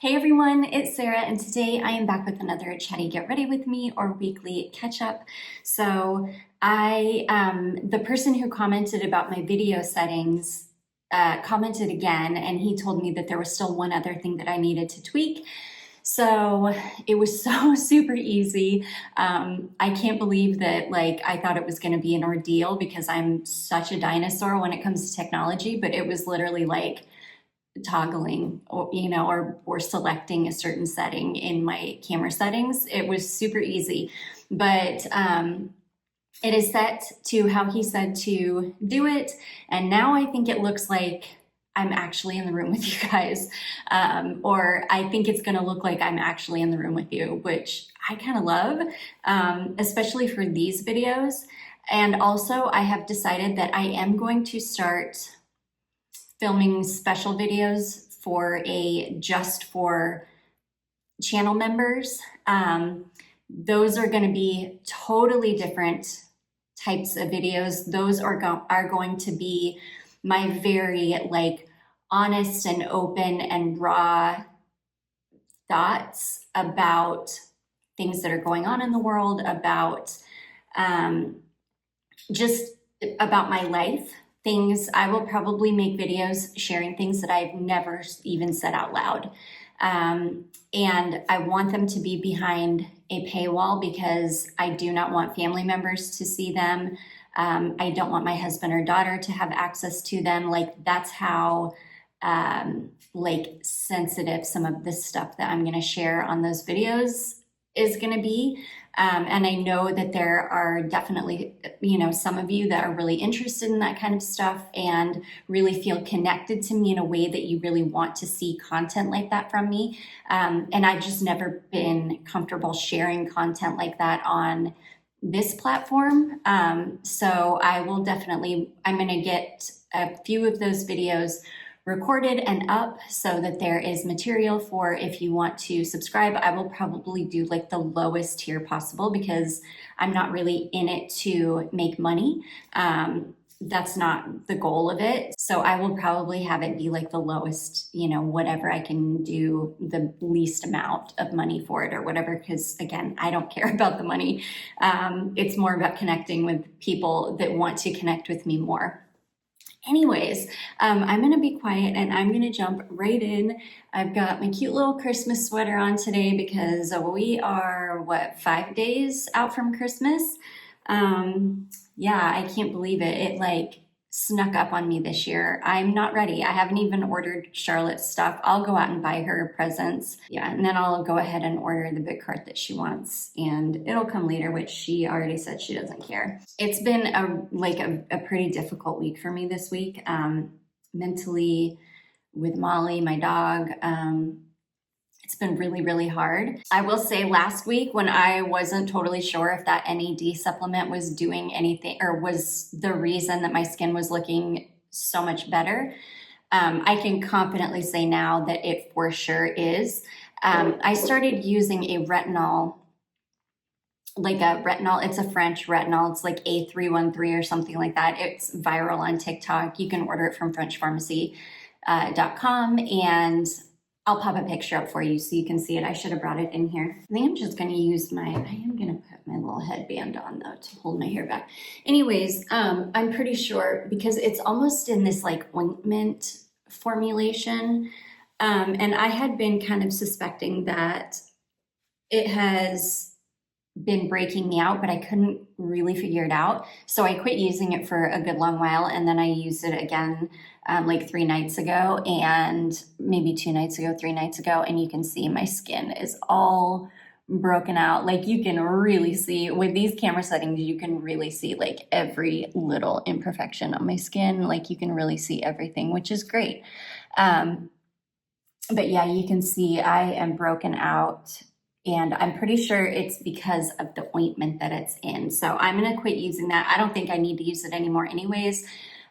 Hey everyone, it's Sarah, and today I am back with another Chatty Get Ready With Me or weekly catch up. So the person who commented about my video settings commented again, and he told me that there was still one other thing that I needed to tweak. So it was so super easy. I can't believe that I thought it was going to be an ordeal because I'm such a dinosaur when it comes to technology, but it was literally like toggling or selecting a certain setting in my camera settings. It was super easy, but it is set to how he said to do it, and now I think it looks like I'm actually in the room with you guys, or I think it's going to look like I'm actually in the room with you, which I kind of love, especially for these videos. And also I have decided that I am going to start filming special videos for just for channel members. Those are going to be totally different types of videos. Those are going to be my very honest and open and raw thoughts about things that are going on in the world, about just about my life. Things I will probably make videos sharing things that I've never even said out loud. And I want them to be behind a paywall because I do not want family members to see them. I don't want my husband or daughter to have access to them. That's how sensitive some of this stuff that I'm going to share on those videos is going to be. And I know that there are definitely, some of you that are really interested in that kind of stuff and really feel connected to me in a way that you really want to see content like that from me. And I've just never been comfortable sharing content like that on this platform. So I'm going to get a few of those videos recorded and up so that there is material for if you want to subscribe. I will probably do the lowest tier possible because I'm not really in it to make money. That's not the goal of it. So I will probably have it be the lowest, whatever I can do, the least amount of money for it or whatever, because again, I don't care about the money. It's more about connecting with people that want to connect with me more. Anyways, I'm going to be quiet and I'm going to jump right in. I've got my cute little Christmas sweater on today because we are, 5 days out from Christmas? Yeah, I can't believe it. It snuck up on me this year. I'm not ready. I haven't even ordered Charlotte's stuff. I'll go out and buy her presents. Yeah, and then I'll go ahead and order the big cart that she wants, and it'll come later, which she already said she doesn't care. It's been a pretty difficult week for me this week, mentally, with Molly, my dog. It's been really, really hard. I will say last week when I wasn't totally sure if that NAD supplement was doing anything or was the reason that my skin was looking so much better, I can confidently say now that it for sure is. I started using a retinol, it's a French retinol. It's A313 or something like that. It's viral on TikTok. You can order it from FrenchPharmacy.com, and I'll pop a picture up for you so you can see it. I should have brought it in here. I think I'm just going to use I am going to put my little headband on though to hold my hair back. Anyways, I'm pretty sure because it's almost in this ointment formulation. And I had been kind of suspecting that it has been breaking me out, but I couldn't really figure it out. So I quit using it for a good long while. And then I used it again 3 nights ago and maybe 2 nights ago, 3 nights ago. And you can see my skin is all broken out. You can really see with these camera settings, you can really see every little imperfection on my skin. You can really see everything, which is great. But yeah, you can see I am broken out. And I'm pretty sure it's because of the ointment that it's in. So I'm going to quit using that. I don't think I need to use it anymore anyways.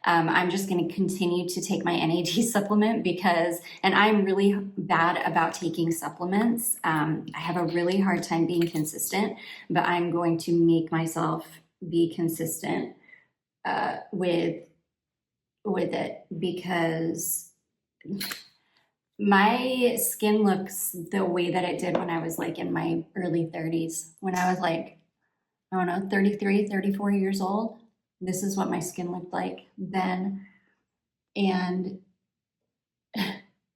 I'm just going to continue to take my NAD supplement and I'm really bad about taking supplements. I have a really hard time being consistent, but I'm going to make myself be consistent with it because My skin looks the way that it did when I was like in my early 30s. When I was like, I don't know, 33, 34 years old. This is what my skin looked like then. And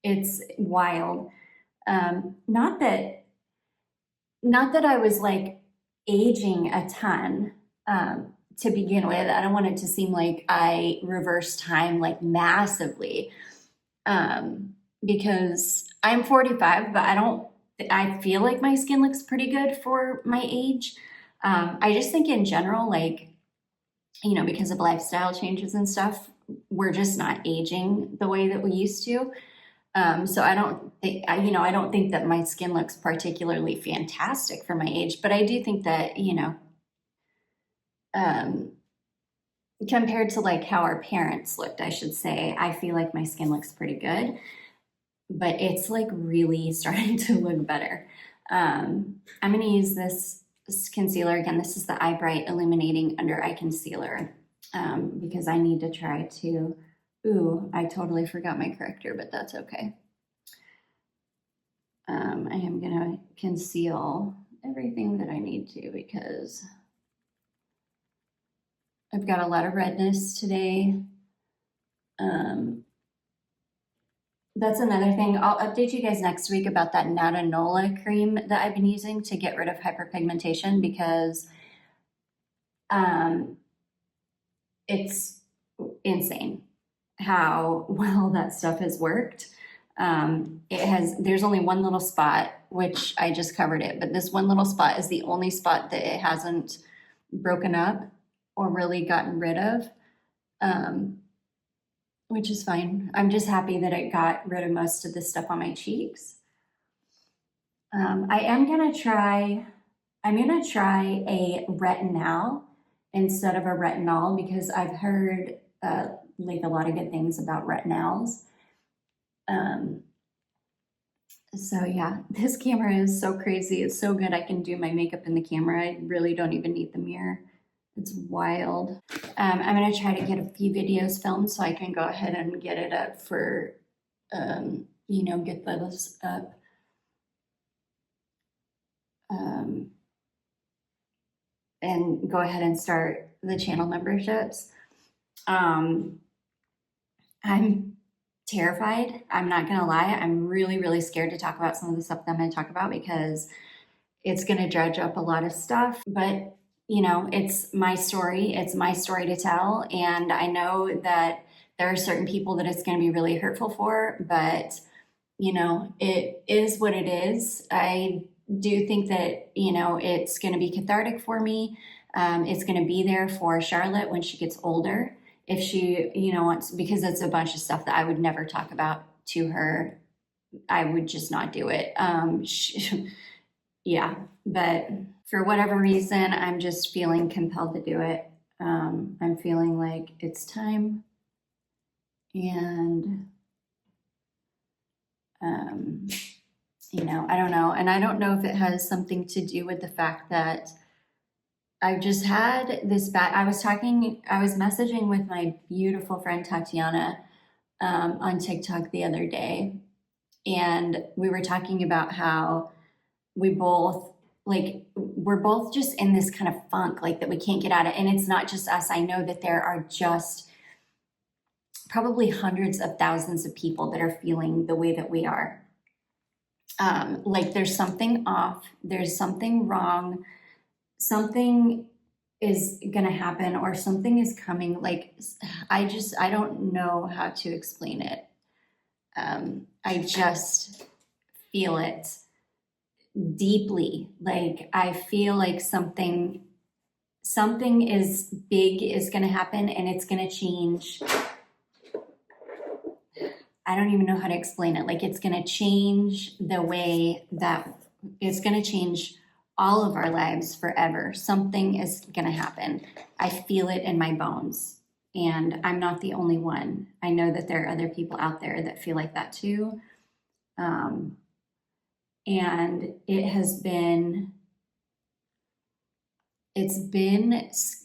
it's wild. Not that I was like aging a ton to begin with. I don't want it to seem like I reverse time like massively, because I'm 45, but I feel like my skin looks pretty good for my age. I just think in general, like, because of lifestyle changes and stuff, we're just not aging the way that we used to. So I don't think, I don't think that my skin looks particularly fantastic for my age, but I do think that, um, compared to like how our parents looked, I should say, I feel like my skin looks pretty good, but it's like really starting to look better. I'm going to use this concealer again. This is the Eye Bright Illuminating Under Eye Concealer, because I need to try to, ooh, I totally forgot my corrector, but that's okay. I am going to conceal everything that I need to because I've got a lot of redness today. That's another thing. I'll update you guys next week about that Natanola cream that I've been using to get rid of hyperpigmentation, because it's insane how well that stuff has worked. There's only one little spot, which I just covered it, but this one little spot is the only spot that it hasn't broken up or really gotten rid of, which is fine. I'm just happy that it got rid of most of the stuff on my cheeks. I'm gonna try a retinol instead of a retinol, because I've heard like a lot of good things about retinols. So yeah, this camera is so crazy. It's so good. I can do my makeup in the camera. I really don't even need the mirror. It's wild. I'm gonna try to get a few videos filmed so I can go ahead and get it up for, get those up. And go ahead and start the channel memberships. I'm terrified. I'm not gonna lie. I'm really, really scared to talk about some of the stuff that I'm gonna talk about, because it's gonna dredge up a lot of stuff. But it's my story. It's my story to tell. And I know that there are certain people that it's gonna be really hurtful for, but it is what it is. I do think that, it's going to be cathartic for me. It's going to be there for Charlotte when she gets older. If she, wants, because it's a bunch of stuff that I would never talk about to her. I would just not do it. Yeah, but for whatever reason, I'm just feeling compelled to do it. I'm feeling like it's time. And I don't know. And I don't know if it has something to do with the fact that I've just had this I was messaging with my beautiful friend Tatiana on TikTok the other day. And we were talking about how we're both just in this kind of funk, like that we can't get out of. And it's not just us. I know that there are just probably hundreds of thousands of people that are feeling the way that we are. Like there's something off, there's something wrong, something is gonna happen, or something is coming. Like I don't know how to explain it. I just feel it deeply. Like I feel like something is big is gonna happen, and it's gonna change. I don't even know how to explain it. Like it's going to change the way that it's going to change all of our lives forever. Something is going to happen. I feel it in my bones, and I'm not the only one. I know that there are other people out there that feel like that too. And it's been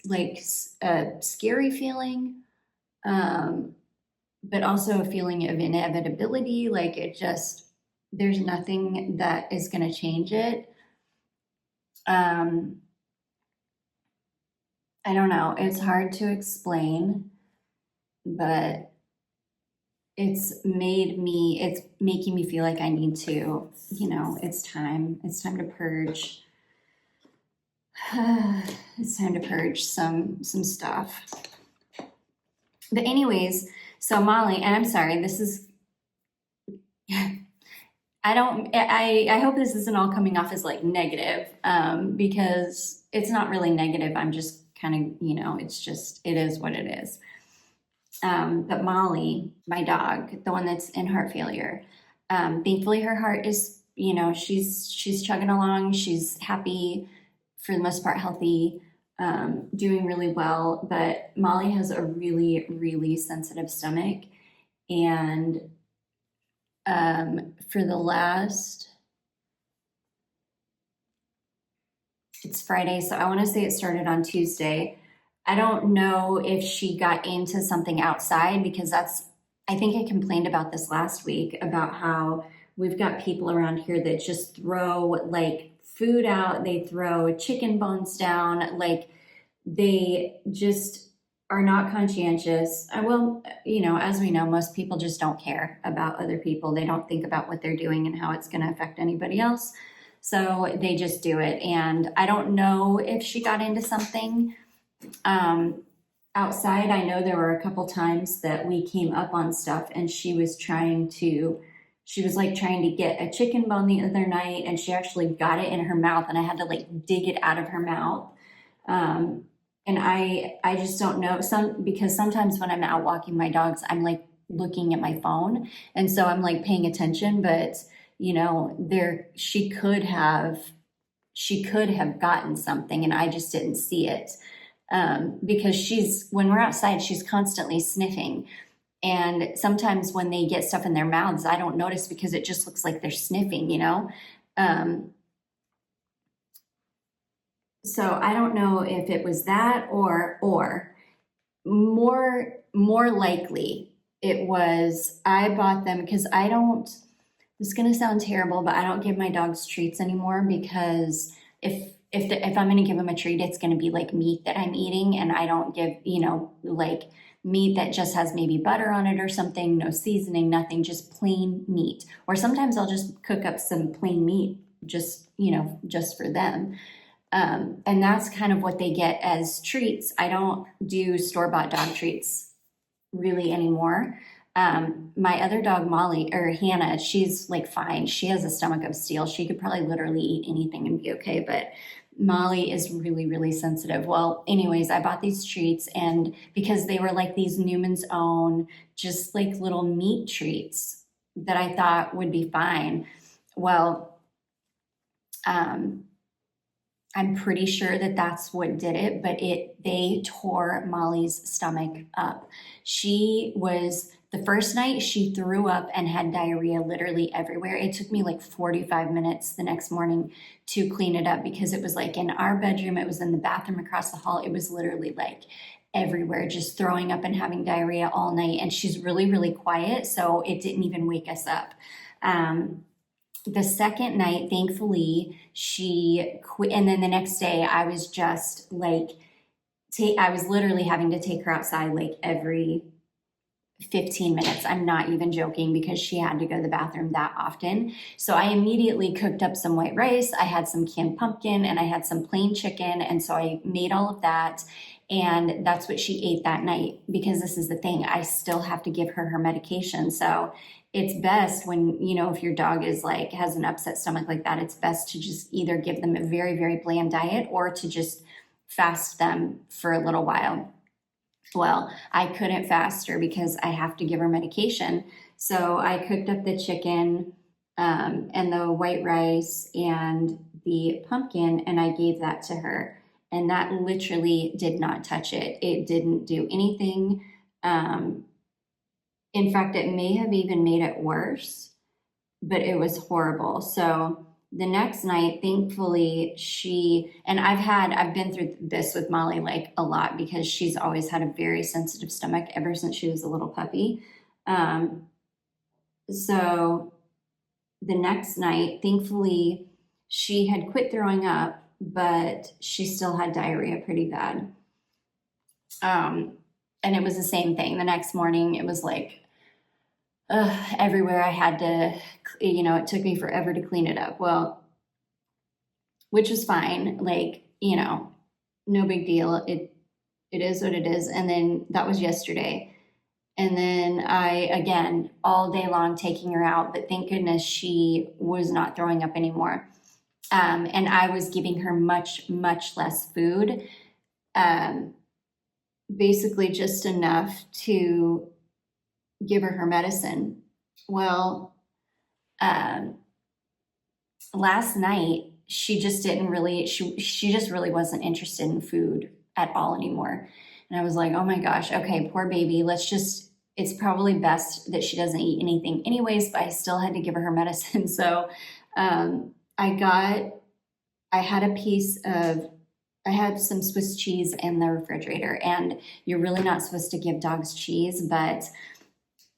like a scary feeling. but also a feeling of inevitability. Like it just, there's nothing that is going to change it. Um, I don't know. It's hard to explain, but it's making me feel like I need to, it's time to purge. It's time to purge some stuff. But anyways, so Molly, and I'm sorry, this is I hope this isn't all coming off as like negative, because it's not really negative. I'm just kind of, it is what it is. But Molly, my dog, the one that's in heart failure, thankfully her heart is, she's chugging along. She's happy, for the most part, healthy, doing really well. But Molly has a really, really sensitive stomach. And for the last, it's Friday, so I want to say it started on Tuesday. I don't know if she got into something outside, because I think I complained about this last week, about how we've got people around here that just throw like food out, they throw chicken bones down, like they just are not conscientious. Well, as we know, most people just don't care about other people. They don't think about what they're doing and how it's going to affect anybody else. So they just do it. And I don't know if she got into something outside. I know there were a couple times that we came up on stuff and she was like trying to get a chicken bone the other night, and she actually got it in her mouth, and I had to like dig it out of her mouth. And I just don't know, because sometimes when I'm out walking my dogs, I'm like looking at my phone. And so I'm like paying attention, but she could have gotten something and I just didn't see it. Because when we're outside, she's constantly sniffing. And sometimes when they get stuff in their mouths, I don't notice because it just looks like they're sniffing. So I don't know if it was that, or more likely it was I bought them because this is going to sound terrible, but I don't give my dogs treats anymore, because if I'm going to give them a treat, it's going to be like meat that I'm eating, and I don't give, like meat that just has maybe butter on it or something, no seasoning, nothing, just plain meat. Or sometimes I'll just cook up some plain meat just for them. And that's kind of what they get as treats. I don't do store-bought dog treats really anymore. My other dog, Molly, or Hannah, she's like fine. She has a stomach of steel. She could probably literally eat anything and be okay. But Molly is really, really sensitive. Well, anyways, I bought these treats, and because they were like these Newman's Own, just like little meat treats that I thought would be fine. Well, I'm pretty sure that that's what did it, but they tore Molly's stomach up. The first night she threw up and had diarrhea literally everywhere. It took me like 45 minutes the next morning to clean it up, because it was like in our bedroom, it was in the bathroom across the hall. It was literally like everywhere, just throwing up and having diarrhea all night. And she's really, really quiet, so it didn't even wake us up. The second night, thankfully, she quit. And then the next day, I was just like, I was literally having to take her outside like every 15 minutes. I'm not even joking, because she had to go to the bathroom that often. So I immediately cooked up some white rice. I had some canned pumpkin and I had some plain chicken. And so I made all of that. And that's what she ate that night, because this is the thing, I still have to give her medication. So it's best when, if your dog is like, has an upset stomach like that, it's best to just either give them a very, very bland diet, or to just fast them for a little while. Well, I couldn't fast her because I have to give her medication. So I cooked up the chicken, and the white rice and the pumpkin, and I gave that to her. And that literally did not touch it. It didn't do anything. In fact, it may have even made it worse, but it was horrible. So the next night, thankfully, and I've been through this with Molly like a lot, because she's always had a very sensitive stomach ever since she was a little puppy. So the next night, thankfully, she had quit throwing up, but she still had diarrhea pretty bad. And it was the same thing. The next morning, it was like everywhere. I had to, it took me forever to clean it up. Well, which was fine. Like, no big deal. It is what it is. And then that was yesterday. And then I, again, all day long taking her out, but thank goodness she was not throwing up anymore. And I was giving her much, much less food, basically just enough to give her medicine. Well, last night, she just didn't really, she just really wasn't interested in food at all anymore. And I was like, oh my gosh, okay, poor baby. It's probably best that she doesn't eat anything anyways, but I still had to give her medicine. So I had some Swiss cheese in the refrigerator, and you're really not supposed to give dogs cheese, but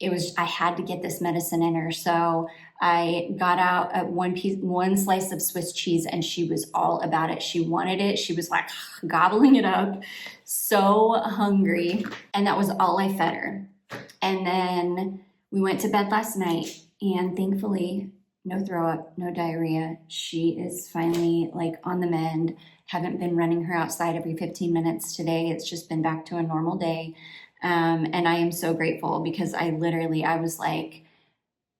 I had to get this medicine in her. So I got out one slice of Swiss cheese, and she was all about it. She wanted it. She was like gobbling it up, so hungry. And that was all I fed her. And then we went to bed last night, and thankfully, no throw up, no diarrhea. She is finally like on the mend. Haven't been running her outside every 15 minutes today. It's just been back to a normal day. And I am so grateful, because I was like,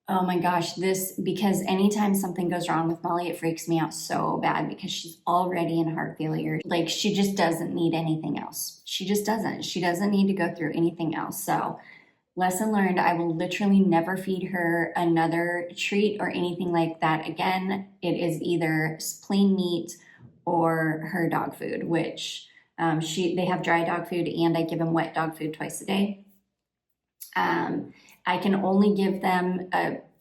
oh my gosh, because anytime something goes wrong with Molly, it freaks me out so bad, because she's already in heart failure. Like, she just doesn't need anything else. She just doesn't. She doesn't need to go through anything else. So lesson learned, I will literally never feed her another treat or anything like that again. It is either plain meat or her dog food, which they have dry dog food, and I give them wet dog food twice a day. I can only give them,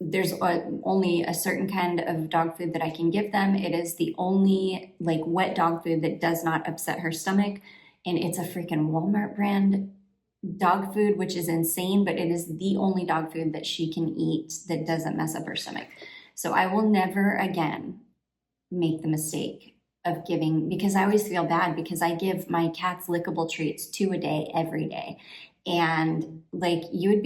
there's only a certain kind of dog food that I can give them. It is the only like wet dog food that does not upset her stomach. And it's a freaking Walmart brand dog food, which is insane, but it is the only dog food that she can eat that doesn't mess up her stomach. So I will never again make the mistake of giving, because I always feel bad, because I give my cats lickable treats 2 a day, every day. And like, you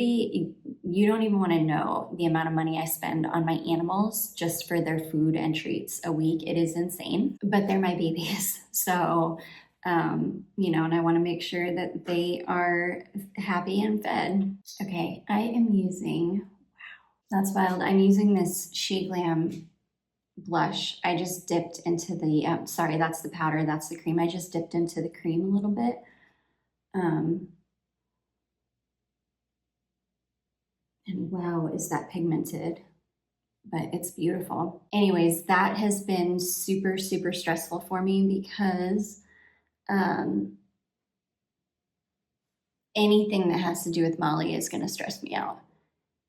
don't even want to know the amount of money I spend on my animals just for their food and treats a week. It is insane, but they're my babies. So, and I want to make sure that they are happy and fed. Okay, I am using, wow, that's wild. I'm using this Shea Glam blush. I just dipped into the, sorry, that's the powder, that's the cream. I just dipped into the cream a little bit. And wow, is that pigmented, but it's beautiful. Anyways, that has been super, super stressful for me, because anything that has to do with Molly is going to stress me out.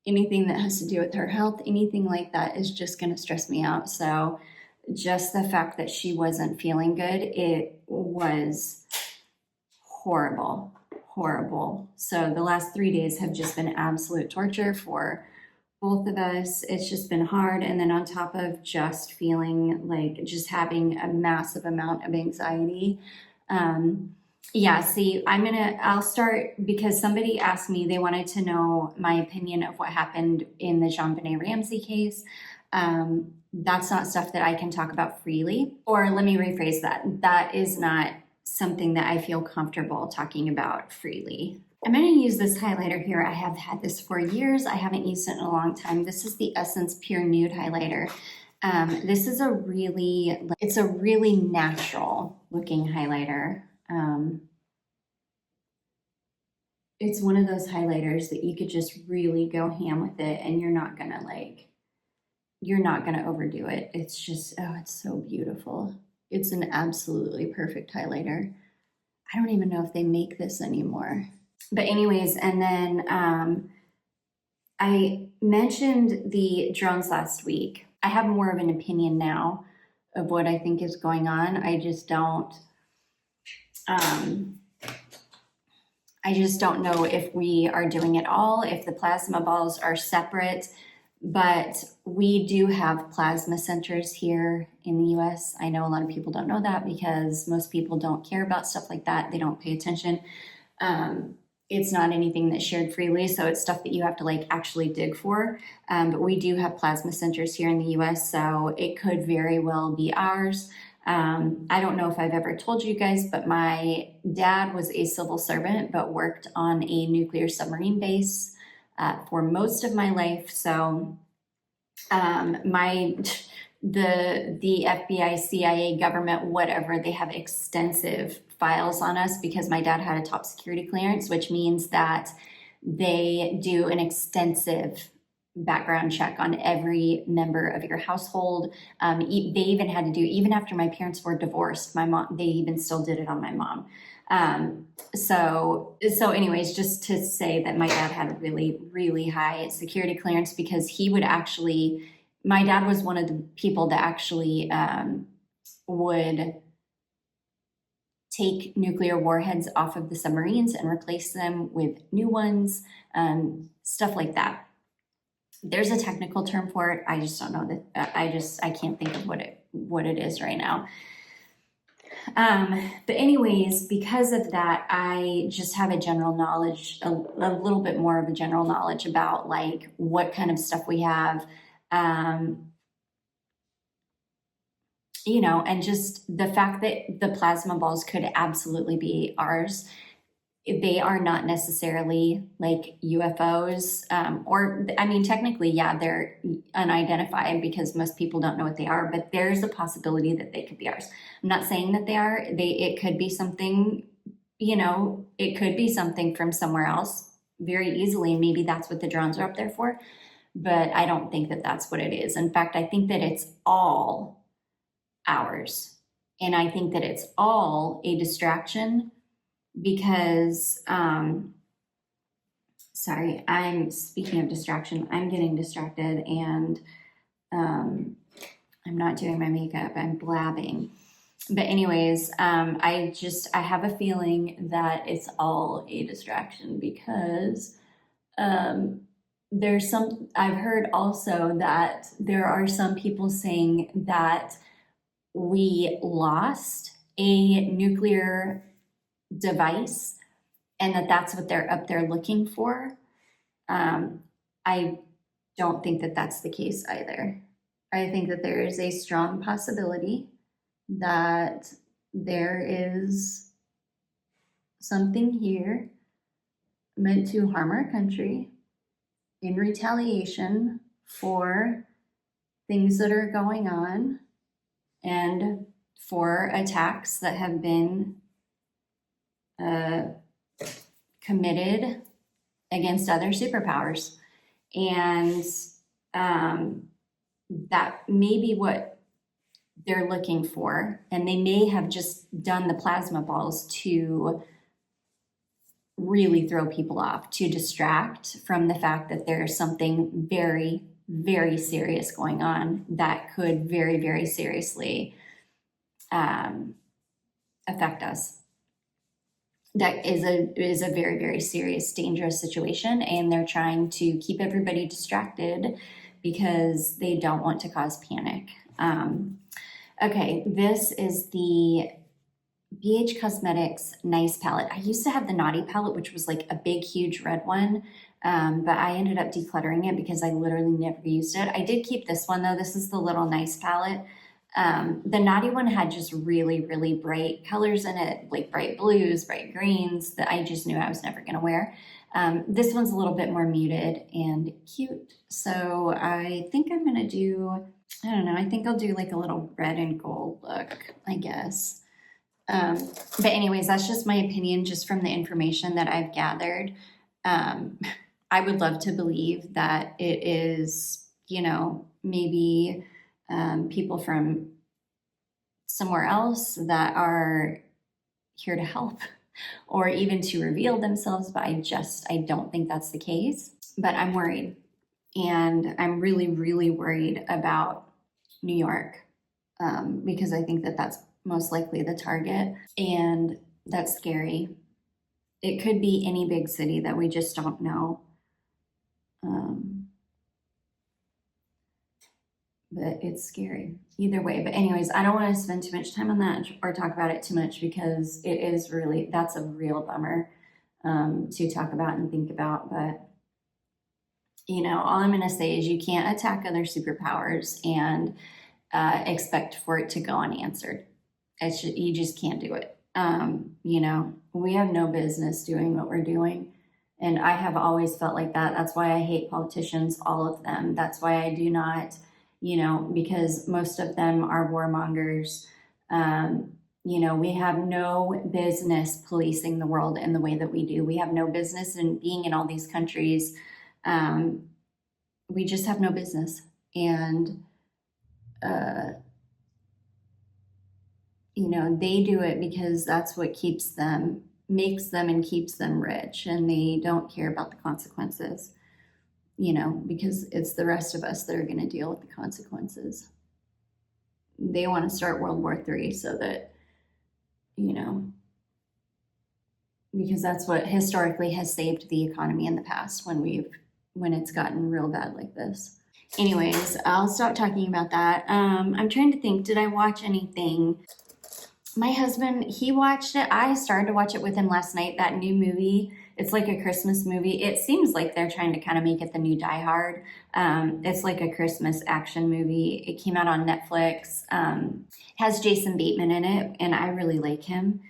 Anything that has to do with her health, anything like that is just going to stress me out. So just the fact that she wasn't feeling good, it was horrible, horrible. So the last 3 days have just been absolute torture for both of us. It's just been hard. And then on top of just feeling like just having a massive amount of anxiety, yeah, see, I'll start, because somebody asked me, they wanted to know my opinion of what happened in the JonBenet Ramsey case. That's not stuff that I can talk about freely. Or let me rephrase that. That is not something that I feel comfortable talking about freely. I'm going to use this highlighter here. I have had this for years. I haven't used it in a long time. This is the Essence Pure Nude Highlighter. This is it's a really natural looking highlighter. It's one of those highlighters that you could just really go ham with it, and you're not gonna overdo it. It's just, oh, it's so beautiful. It's an absolutely perfect highlighter. I don't even know if they make this anymore. But anyways, and then I mentioned the drones last week. I have more of an opinion now of what I think is going on. I just don't, I just don't know if we are doing it all, if the plasma balls are separate, but we do have plasma centers here in the US. I know a lot of people don't know that because most people don't care about stuff like that. They don't pay attention. It's not anything that's shared freely, so it's stuff that you have to like actually dig for. But we do have plasma centers here in the US, so it could very well be ours. I don't know if I've ever told you guys, but my dad was a civil servant but worked on a nuclear submarine base for most of my life. So my the FBI, CIA, government, whatever, they have extensive files on us because my dad had a top security clearance, which means that they do an extensive background check on every member of your household. They even had to do, even after my parents were divorced, my mom, they even still did it on my mom. So anyways, just to say that my dad had a really, really high security clearance because he would actually, my dad was one of the people that actually would take nuclear warheads off of the submarines and replace them with new ones, stuff like that. There's a technical term for it. I just don't know that. I can't think of what it is right now. But anyways, because of that, I just have a general knowledge, a little bit more of a general knowledge about like what kind of stuff we have, and just the fact that the plasma balls could absolutely be ours. They are not necessarily like UFOs, or I mean, technically, yeah, they're unidentified because most people don't know what they are, but there's a possibility that they could be ours. I'm not saying that they are. It could be something, it could be something from somewhere else very easily. Maybe that's what the drones are up there for, but I don't think that that's what it is. In fact, I think that it's all ours, and I think that it's all a distraction. Because, sorry, I'm speaking of distraction, I'm getting distracted and I'm not doing my makeup, I'm blabbing. But anyways, I have a feeling that it's all a distraction because I've heard also that there are some people saying that we lost a nuclear device and that's what they're up there looking for. I don't think that that's the case either. I think that there is a strong possibility that there is something here meant to harm our country in retaliation for things that are going on and for attacks that have been committed against other superpowers. And that may be what they're looking for. And they may have just done the plasma balls to really throw people off, to distract from the fact that there's something very, very serious going on that could very, very seriously affect us. That is a very, very serious, dangerous situation, and they're trying to keep everybody distracted because they don't want to cause panic. Okay, this is the BH Cosmetics Nice Palette. I used to have the Naughty Palette, which was like a big, huge red one, but I ended up decluttering it because I literally never used it. I did keep this one though. This is the little Nice Palette. The Naughty one had just really, really bright colors in it, like bright blues, bright greens that I just knew I was never going to wear. This one's a little bit more muted and cute. So I think I'm going to do, I don't know, I think I'll do like a little red and gold look, I guess. But anyways, that's just my opinion, just from the information that I've gathered. I would love to believe that it is, maybe people from somewhere else that are here to help or even to reveal themselves, but I don't think that's the case. But I'm worried, and I'm really, really worried about New York, because I think that that's most likely the target, and that's scary. It could be any big city that we just don't know. Um, but it's scary either way. But anyways, I don't want to spend too much time on that or talk about it too much, because it is really, that's a real bummer to talk about and think about. But all I'm going to say is you can't attack other superpowers and expect for it to go unanswered. You just can't do it. We have no business doing what we're doing. And I have always felt like that. That's why I hate politicians, all of them. That's why I do not, because most of them are warmongers. We have no business policing the world in the way that we do. We have no business in being in all these countries. We just have no business. And, they do it because that's what makes them and keeps them rich. And they don't care about the consequences, because it's the rest of us that are going to deal with the consequences. They want to start World War III so that, because that's what historically has saved the economy in the past when it's gotten real bad like this. Anyways, I'll stop talking about that. I'm trying to think, did I watch anything? My husband, he watched it. I started to watch it with him last night, that new movie. It's like a Christmas movie. It seems like they're trying to kind of make it the new Die Hard. It's like a Christmas action movie. It came out on Netflix. Has Jason Bateman in it, and I really like him.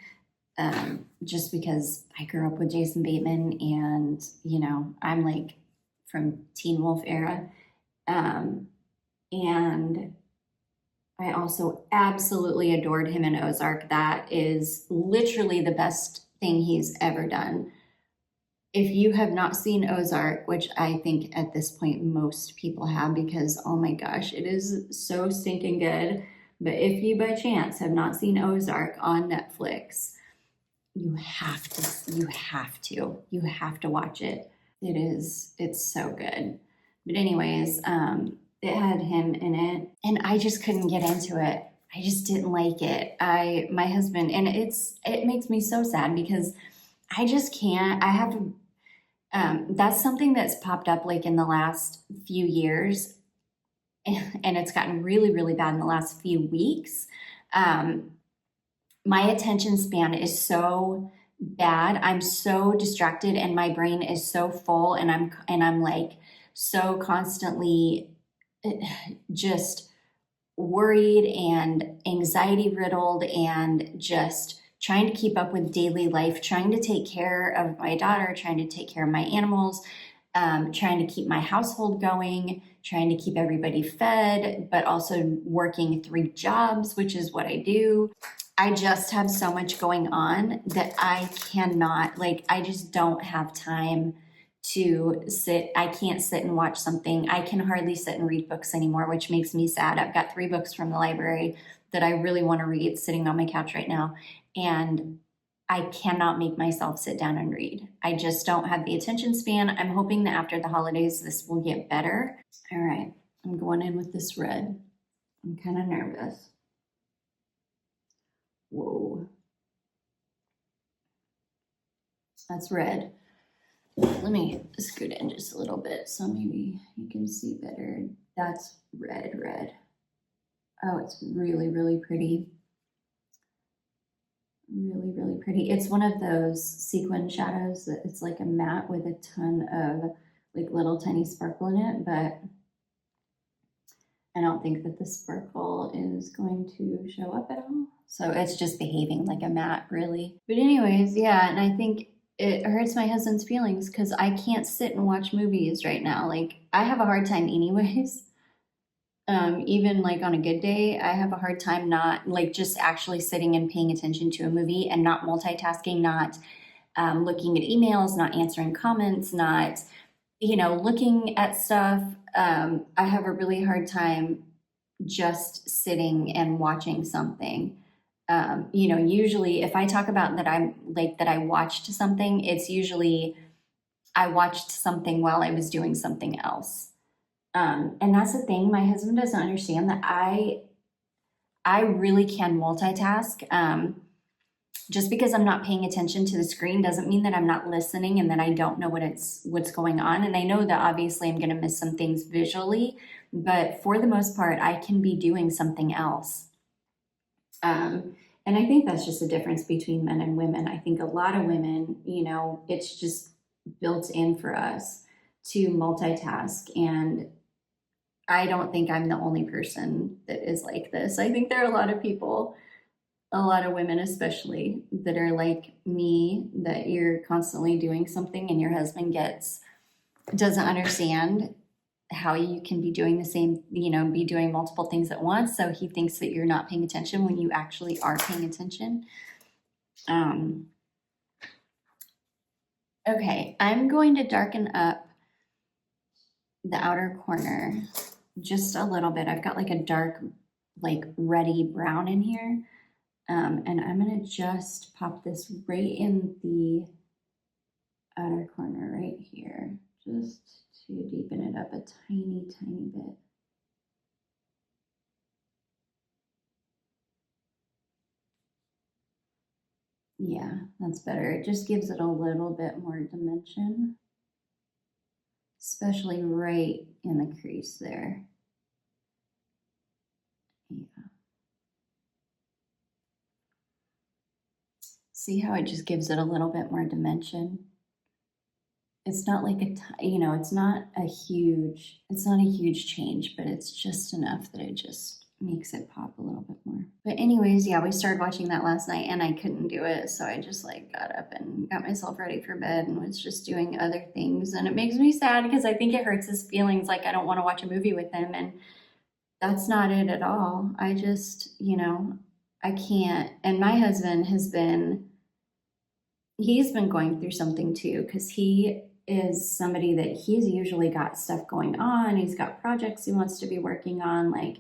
Just because I grew up with Jason Bateman, and, I'm like from Teen Wolf era. And I also absolutely adored him in Ozark. That is literally the best thing he's ever done. If you have not seen Ozark, which I think at this point most people have, because oh my gosh, it is so stinking good. But if you by chance have not seen Ozark on Netflix, you have to watch it. It's so good. But anyways, it had him in it, and I just couldn't get into it. I just didn't like it. My husband, and it makes me so sad because I just can't. That's something that's popped up like in the last few years, and it's gotten really, really bad in the last few weeks. My attention span is so bad. I'm so distracted, and my brain is so full, and I'm like so constantly just worried and anxiety riddled, and just trying to keep up with daily life, trying to take care of my daughter, trying to take care of my animals, trying to keep my household going, trying to keep everybody fed, but also working 3 jobs, which is what I do. I just have so much going on that I cannot, I just don't have time to sit. I can't sit and watch something. I can hardly sit and read books anymore, which makes me sad. I've got 3 books from the library that I really want to read sitting on my couch right now. And I cannot make myself sit down and read. I just don't have the attention span. I'm hoping that after the holidays, this will get better. All right, I'm going in with this red. I'm kind of nervous. Whoa. That's red. Let me scoot in just a little bit so maybe you can see better. That's red. Oh, it's really, really pretty. Really, really pretty. It's one of those sequin shadows that it's like a matte with a ton of little tiny sparkle in it, but I don't think that the sparkle is going to show up at all. So it's just behaving like a matte, really. But anyways, yeah, and I think it hurts my husband's feelings because I can't sit and watch movies right now. I have a hard time anyways. Even on a good day, I have a hard time not just actually sitting and paying attention to a movie and not multitasking, not looking at emails, not answering comments, not, looking at stuff. I have a really hard time just sitting and watching something. Usually if I talk about that that I watched something, it's usually I watched something while I was doing something else. And that's the thing, my husband doesn't understand that I really can multitask. just because I'm not paying attention to the screen doesn't mean that I'm not listening and that I don't know what's going on. And I know that obviously I'm going to miss some things visually, but for the most part, I can be doing something else. And I think that's just the difference between men and women. I think a lot of women, it's just built in for us to multitask. And I don't think I'm the only person that is like this. I think there are a lot of people, a lot of women especially, that are like me, that you're constantly doing something and your husband doesn't understand how you can be doing the same, be doing multiple things at once. So he thinks that you're not paying attention when you actually are paying attention. Okay, I'm going to darken up the outer corner just a little bit. I've got like a dark, like reddy brown in here. And I'm gonna just pop this right in the outer corner right here, just to deepen it up a tiny, tiny bit. Yeah, that's better. It just gives it a little bit more dimension, especially right in the crease there. Yeah. See how it just gives it a little bit more dimension? It's not like it's not a huge change, but it's just enough that it just makes it pop a little bit more. But anyways, yeah, we started watching that last night and I couldn't do it. So I just like got up and got myself ready for bed and was just doing other things. And it makes me sad because I think it hurts his feelings. Like I don't want to watch a movie with him. And that's not it at all. I just, I can't. And my husband he's been going through something too, because he is somebody that he's usually got stuff going on. He's got projects he wants to be working on. Like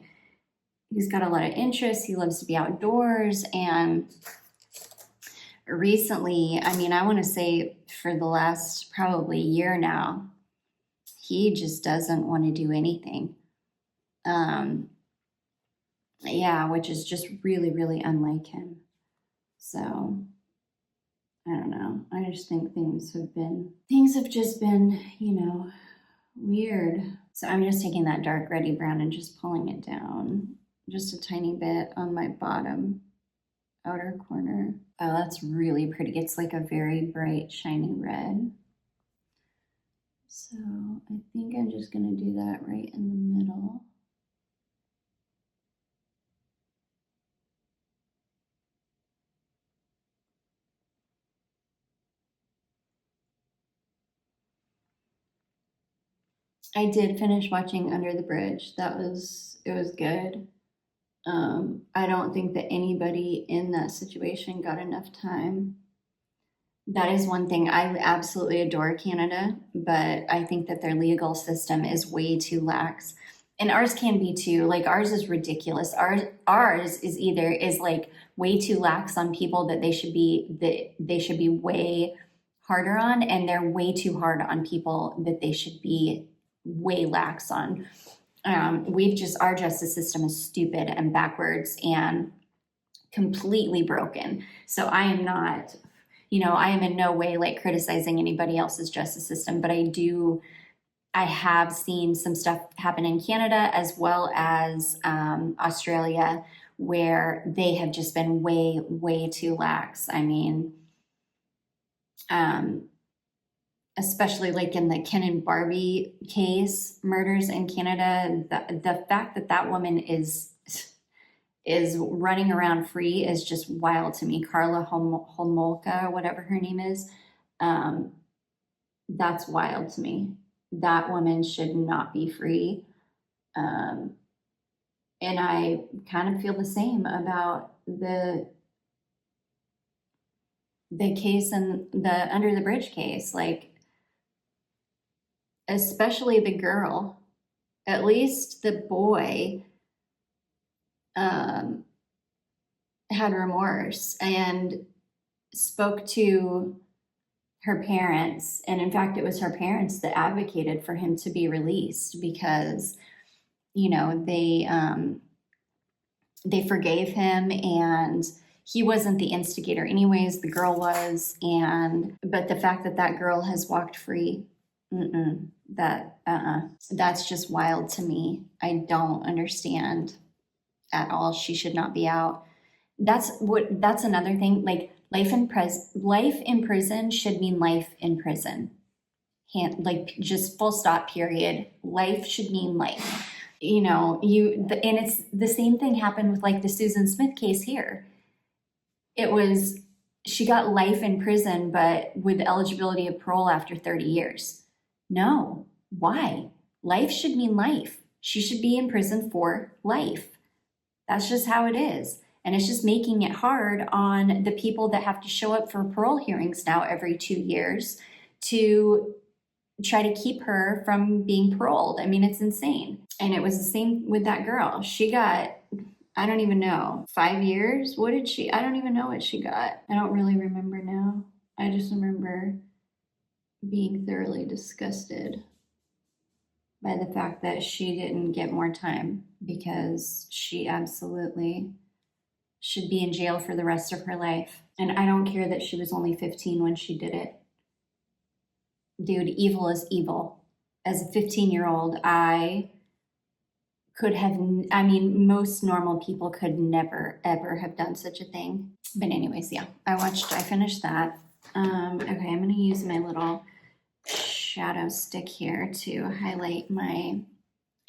he's got a lot of interests. He loves to be outdoors. And recently, I want to say for the last probably year now, he just doesn't want to do anything. Yeah, which is just really, really unlike him. So I don't know. I just think things have just been, weird. So I'm just taking that dark reddy brown and just pulling it down just a tiny bit on my bottom outer corner. Oh, that's really pretty. It's like a very bright, shiny red. So I think I'm just going to do that right in the middle. I did finish watching Under the Bridge. It was good. I don't think that anybody in that situation got enough time. That is one thing. I absolutely adore Canada, but I think that their legal system is way too lax. And ours can be too. Like ours is ridiculous. Ours is like way too lax on people that they should be way harder on, and they're way too hard on people that they should be way lax on. Our justice system is stupid and backwards and completely broken. So I am not, I am in no way like criticizing anybody else's justice system, but I have seen some stuff happen in Canada as well as Australia where they have just been way, way too lax. Especially like in the Ken and Barbie case murders in Canada, the fact that woman is running around free is just wild to me. Carla Homolka, whatever her name is, that's wild to me. That woman should not be free. And I kind of feel the same about the case and the Under the Bridge case. Like, especially the girl, at least the boy had remorse and spoke to her parents. And in fact, it was her parents that advocated for him to be released because, they forgave him and he wasn't the instigator anyways, the girl was. But the fact that that girl has walked free, that's just wild to me. I don't understand at all. She should not be out. That's another thing. Like life in prison should mean life in prison. Like just full stop, period. Life should mean life. And it's the same thing happened with like the Susan Smith case here. She got life in prison, but with eligibility of parole after 30 years. No, why? Life should mean life. She should be in prison for life. That's just how it is. And it's just making it hard on the people that have to show up for parole hearings now every 2 years to try to keep her from being paroled. I mean, it's insane. And it was the same with that girl. She got, I don't even know, 5 years? I don't even know what she got. I don't really remember now. I just remember being thoroughly disgusted by the fact that she didn't get more time, because she absolutely should be in jail for the rest of her life. And I don't care that she was only 15 when she did it. Dude, evil is evil. As a 15-year-old, most normal people could never, ever have done such a thing. But anyways, yeah, I finished that. Okay, I'm going to use my little shadow stick here to highlight my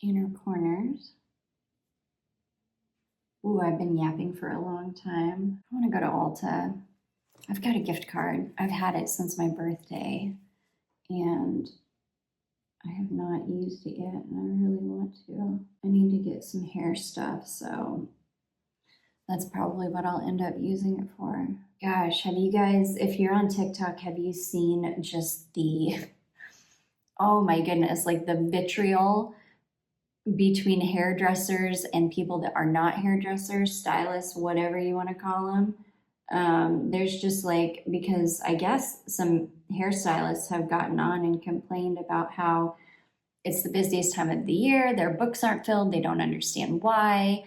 inner corners. Ooh, I've been yapping for a long time. I want to go to Ulta. I've got a gift card. I've had it since my birthday, and I have not used it yet, and I really want to. I need to get some hair stuff, so that's probably what I'll end up using it for. Gosh, have you guys, if you're on TikTok, have you seen just oh my goodness, like the vitriol between hairdressers and people that are not hairdressers, stylists, whatever you want to call them. There's just like, because I guess some hairstylists have gotten on and complained about how it's the busiest time of the year, their books aren't filled, they don't understand why.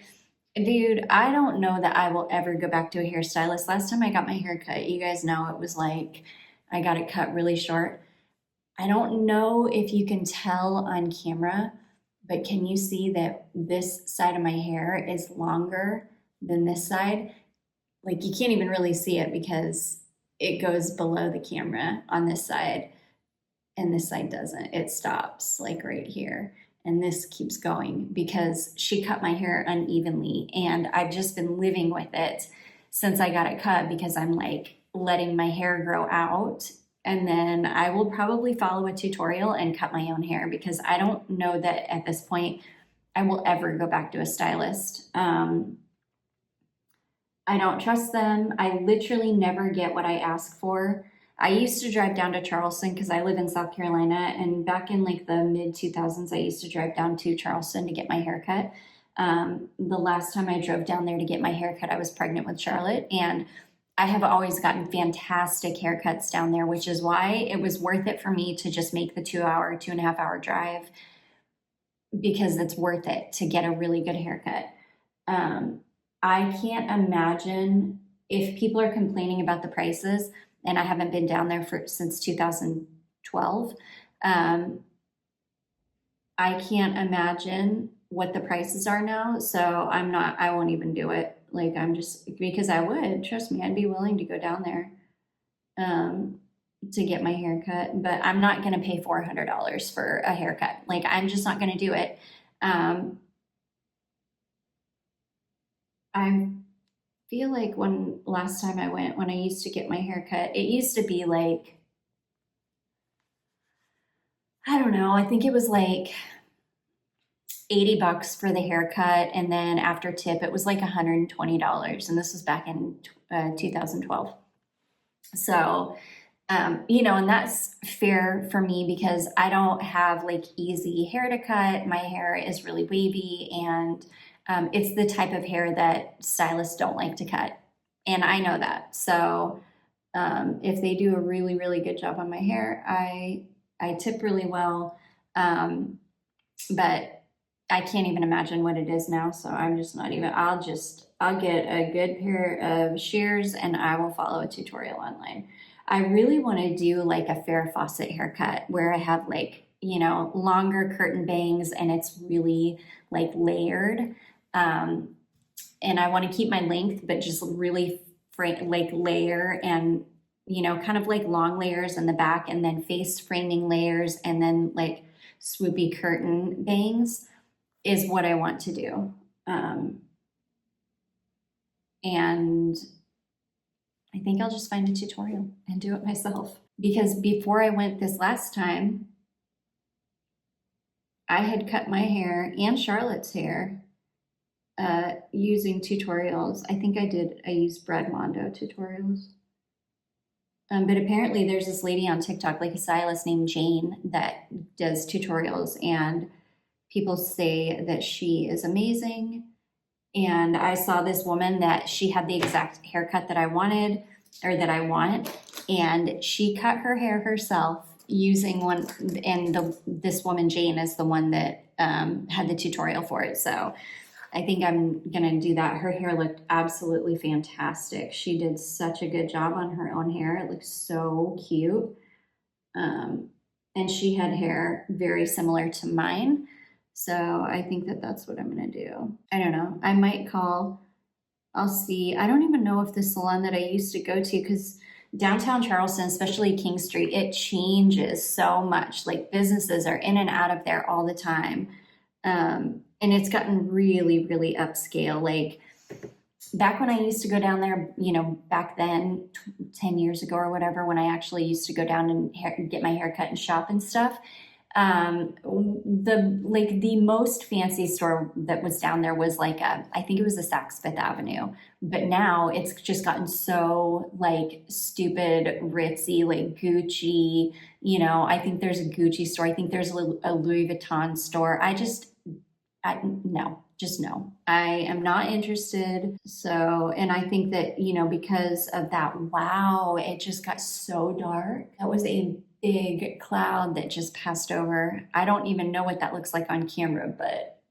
Dude, I don't know that I will ever go back to a hairstylist. Last time I got my hair cut, you guys know, it was like I got it cut really short. I don't know if you can tell on camera, but can you see that this side of my hair is longer than this side? Like, you can't even really see it because it goes below the camera on this side, and this side doesn't. It stops like right here, and this keeps going because she cut my hair unevenly, and I've just been living with it since I got it cut because I'm like letting my hair grow out. And then I will probably follow a tutorial and cut my own hair, because I don't know that at this point I will ever go back to a stylist. I don't trust them. I literally never get what I ask for. I used to drive down to Charleston because I live in South Carolina, and back in like the mid 2000s, I used to drive down to Charleston to get my hair cut. The last time I drove down there to get my hair cut, I was pregnant with Charlotte, and I have always gotten fantastic haircuts down there, which is why it was worth it for me to just make the 2.5 hour drive, because it's worth it to get a really good haircut. I can't imagine, if people are complaining about the prices, and I haven't been down there since 2012. I can't imagine what the prices are now. So I won't even do it. Like, because I would, trust me, I'd be willing to go down there to get my hair cut, but I'm not going to pay $400 for a haircut. Like, I'm just not going to do it. I feel like last time I went, when I used to get my hair cut, it used to be like, I don't know, I think it was like $80 for the haircut, and then after tip it was like $120, and this was back in 2012. So and that's fair for me because I don't have like easy hair to cut. My hair is really wavy, and it's the type of hair that stylists don't like to cut, and I know that. So if they do a really, really good job on my hair, I tip really well, but I can't even imagine what it is now. So I'm just not even, I'll I'll get a good pair of shears and I will follow a tutorial online. I really want to do like a Farrah Fawcett haircut where I have like, you know, longer curtain bangs and it's really like layered. And I want to keep my length, but just really like layer and, you know, kind of like long layers in the back and then face framing layers and then like swoopy curtain bangs is what I want to do. And I think I'll just find a tutorial and do it myself. Because before I went this last time, I had cut my hair and Charlotte's hair using tutorials. I think I used Brad Mondo tutorials. But apparently there's this lady on TikTok, like a stylist named Jane, that does tutorials, and people say that she is amazing. And I saw this woman that she had the exact haircut that I wanted, or that I want, and she cut her hair herself using one, and this woman Jane is the one that had the tutorial for it. So I think I'm gonna do that. Her hair looked absolutely fantastic. She did such a good job on her own hair. It looked so cute. And she had hair very similar to mine. So I think that that's what I'm gonna do. I don't know. I might call, I'll see. I don't even know if the salon that I used to go to, because downtown Charleston, especially King Street, it changes so much. Like businesses are in and out of there all the time. And it's gotten really, really upscale. Like back when I used to go down there, you know, back then, 10 years ago or whatever, when I actually used to go down and get my hair cut and shop and stuff, the most fancy store that was down there was like I think it was a Saks Fifth Avenue, but now it's just gotten so like stupid ritzy, like Gucci, you know. I think there's a Gucci store, I think there's a Louis Vuitton store. No, I am not interested. So, and I think that, you know, because of that, wow, it just got so dark. That was a big cloud that just passed over. I don't even know what that looks like on camera, but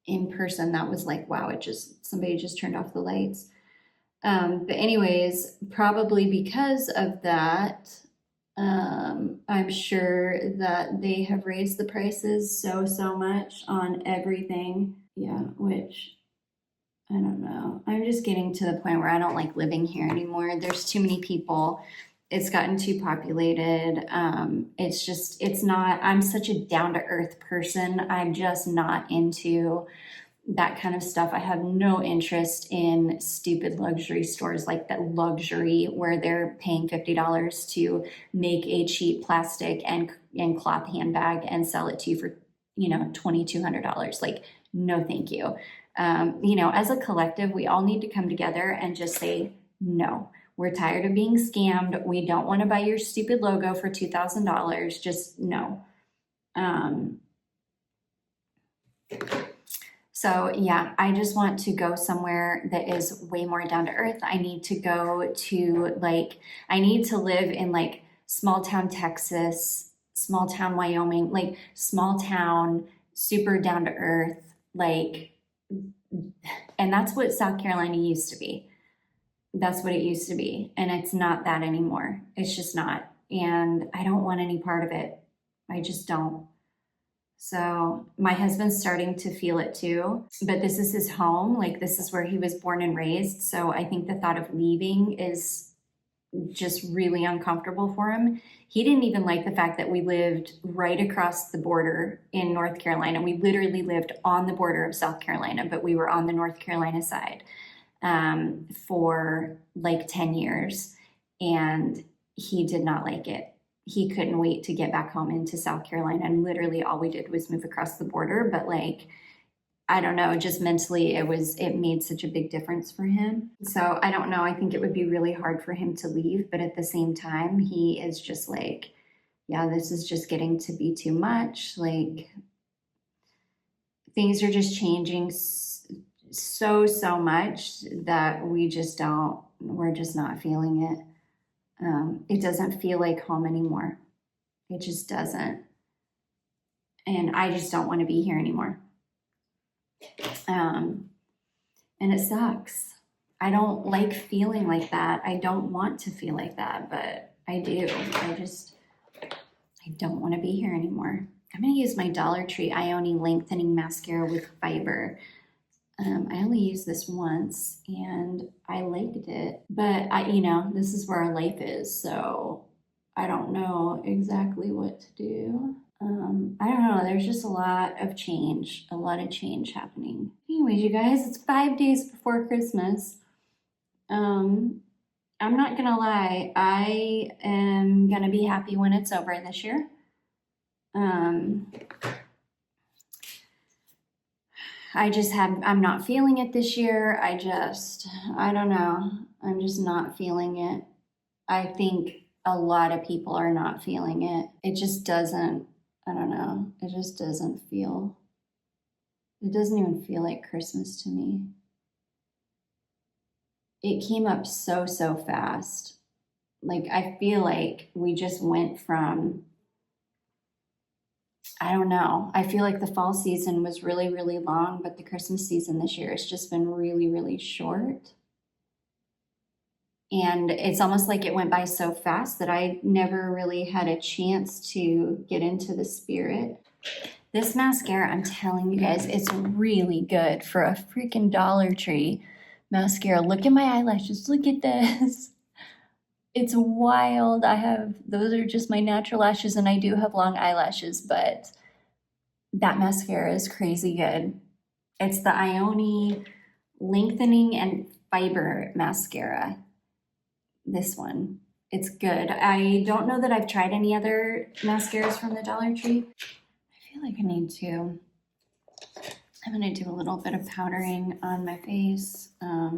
in person, that was like, wow, somebody just turned off the lights. But anyways, probably because of that, I'm sure that they have raised the prices so much on everything. Yeah, which I don't know. I'm just getting to the point where I don't like living here anymore. There's too many people. It's gotten too populated. It's not, I'm such a down to earth person. I'm just not into that kind of stuff. I have no interest in stupid luxury stores like that luxury where they're paying $50 to make a cheap plastic and cloth handbag and sell it to you for, you know, $2,200. Like, no, thank you. You know, as a collective, we all need to come together and just say, no, we're tired of being scammed. We don't want to buy your stupid logo for $2,000. Just no. So yeah, I just want to go somewhere that is way more down to earth. I need to go to I need to live in like small town Texas, small town Wyoming, like small town, super down to earth, like, and that's what South Carolina used to be. That's what it used to be. And it's not that anymore. It's just not. And I don't want any part of it. I just don't. So my husband's starting to feel it too, but this is his home. Like this is where he was born and raised. So I think the thought of leaving is just really uncomfortable for him. He didn't even like the fact that we lived right across the border in North Carolina. We literally lived on the border of South Carolina, but we were on the North Carolina side for like 10 years. And he did not like it. He couldn't wait to get back home into South Carolina. And literally all we did was move across the border. But like, I don't know, just mentally it made such a big difference for him. So I don't know. I think it would be really hard for him to leave. But at the same time, he is just like, yeah, this is just getting to be too much. Like things are just changing so much that we're just not feeling it. It doesn't feel like home anymore. It just doesn't. And I just don't want to be here anymore. And it sucks. I don't like feeling like that. I don't want to feel like that, but I do. I don't want to be here anymore. I'm going to use my Dollar Tree Ioni Lengthening Mascara with Fiber. I only used this once and I liked it, but this is where our life is, so I don't know exactly what to do. I don't know. There's just a lot of change happening. Anyways, you guys, it's 5 days before Christmas. I'm not gonna lie. I am gonna be happy when it's over this year. I'm not feeling it this year. I don't know. I'm just not feeling it. I think a lot of people are not feeling it. It just doesn't, I don't know. It doesn't even feel like Christmas to me. It came up so fast. Like, I feel like we just went from, I don't know. I feel like the fall season was really, really long, but the Christmas season this year has just been really, really short. And it's almost like it went by so fast that I never really had a chance to get into the spirit. This mascara, I'm telling you guys, it's really good for a freaking Dollar Tree mascara. Look at my eyelashes. Look at this. It's wild. Those are just my natural lashes, and I do have long eyelashes, but that mascara is crazy good. It's the Ioni Lengthening and Fiber Mascara. This one. It's good. I don't know that I've tried any other mascaras from the Dollar Tree. I feel like I'm going to do a little bit of powdering on my face. I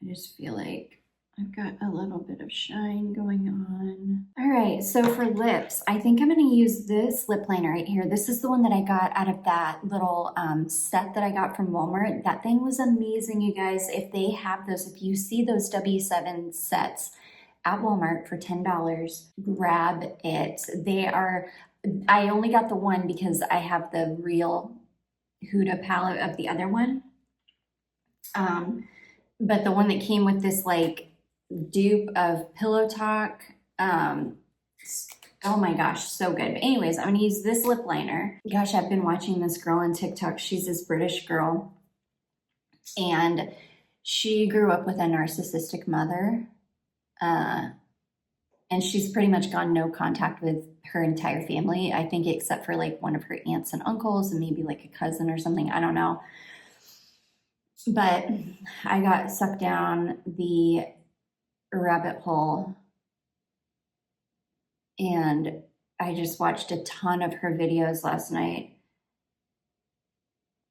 just feel like I've got a little bit of shine going on. All right, so for lips, I think I'm going to use this lip liner right here. This is the one that I got out of that little set that I got from Walmart. That thing was amazing, you guys. If they have those, if you see those W7 sets at Walmart for $10, grab it. I only got the one because I have the real Huda palette of the other one. But the one that came with this like dupe of Pillow Talk, oh my gosh, so good. But anyways, I'm gonna use this lip liner. Gosh, I've been watching this girl on TikTok. She's this British girl, and she grew up with a narcissistic mother, and she's pretty much gone no contact with her entire family, I think, except for like one of her aunts and uncles and maybe like a cousin or something. I don't know. But I got sucked down the rabbit hole and I just watched a ton of her videos last night,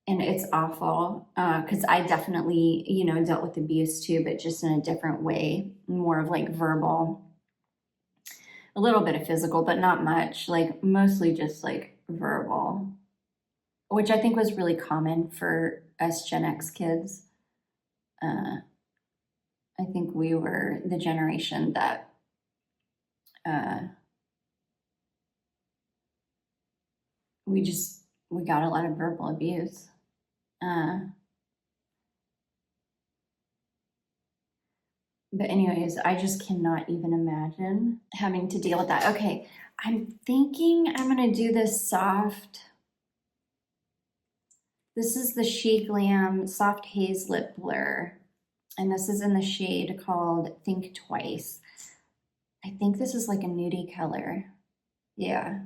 and it's awful because I definitely, dealt with abuse too, but just in a different way, more of like verbal, a little bit of physical, but not much, like mostly just like verbal, which I think was really common for us Gen X kids. I think we were the generation that we got a lot of verbal abuse. But anyways, I just cannot even imagine having to deal with that. Okay, I'm thinking I'm gonna do this soft. This is the She Glam Soft Haze Lip Blur, and this is in the shade called Think Twice. I think this is like a nudie color. Yeah.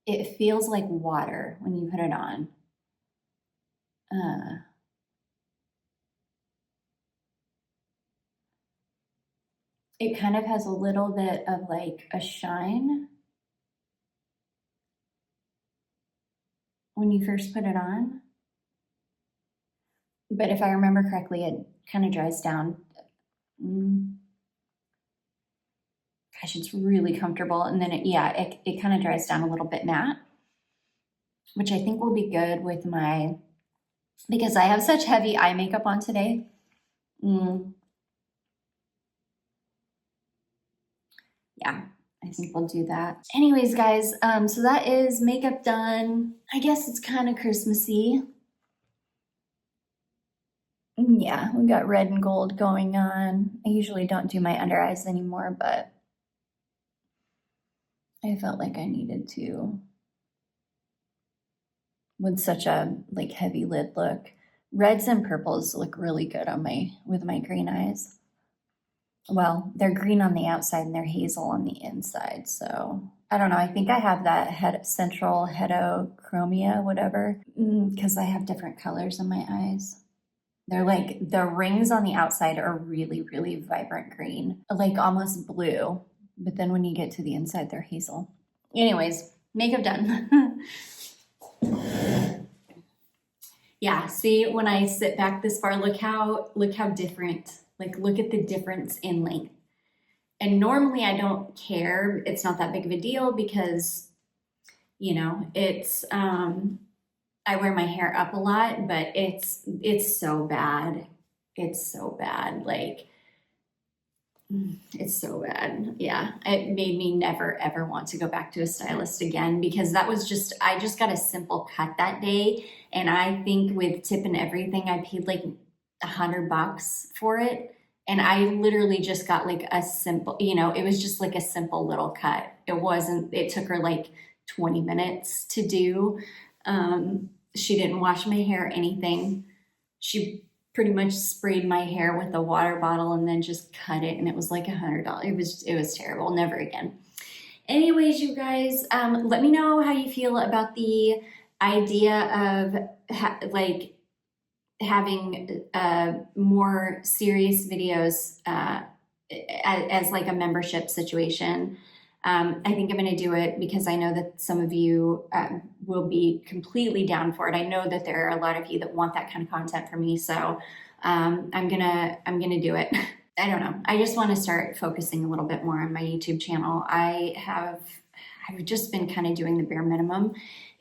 It feels like water when you put it on. It kind of has a little bit of like a shine when you first put it on. But if I remember correctly, it kind of dries down. Gosh, it's really comfortable. And then it kind of dries down a little bit matte, which I think will be good with because I have such heavy eye makeup on today. Yeah, I think we'll do that. Anyways, guys, so that is makeup done. I guess it's kind of Christmassy. Yeah, we got red and gold going on. I usually don't do my under eyes anymore, but I felt like I needed to with such a like heavy lid look. Reds and purples look really good on with my green eyes. Well, they're green on the outside and they're hazel on the inside. So I don't know. I think I have that central heterochromia, whatever, because I have different colors in my eyes. They're like the rings on the outside are really, really vibrant green, like almost blue. But then when you get to the inside, they're hazel. Anyways, makeup done. Yeah, see, when I sit back this far, look how different, like look at the difference in length. And normally I don't care. It's not that big of a deal because, you know, it's I wear my hair up a lot, but it's so bad. It's so bad. Like it's so bad. Yeah. It made me never ever want to go back to a stylist again because that was I just got a simple cut that day. And I think with tip and everything, I paid like $100 for it. And I literally just got like a simple, you know, it was just like a simple little cut. It took her like 20 minutes to do. She didn't wash my hair or anything. She pretty much sprayed my hair with a water bottle and then just cut it. And it was like $100. It was terrible. Never again. Anyways, you guys, let me know how you feel about the idea of having more serious videos as like a membership situation. I think I'm going to do it because I know that some of you will be completely down for it. I know that there are a lot of you that want that kind of content from me, so I'm gonna do it. I don't know. I just want to start focusing a little bit more on my YouTube channel. I've just been kind of doing the bare minimum,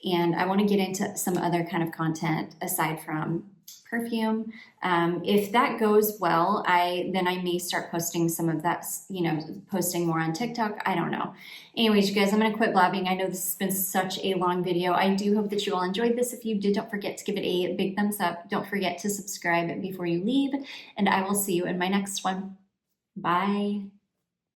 and I want to get into some other kind of content aside from perfume. If that goes well, then I may start posting some of that, you know, posting more on TikTok. I don't know. Anyways, you guys, I'm going to quit blabbing. I know this has been such a long video. I do hope that you all enjoyed this. If you did, don't forget to give it a big thumbs up. Don't forget to subscribe before you leave, and I will see you in my next one. Bye.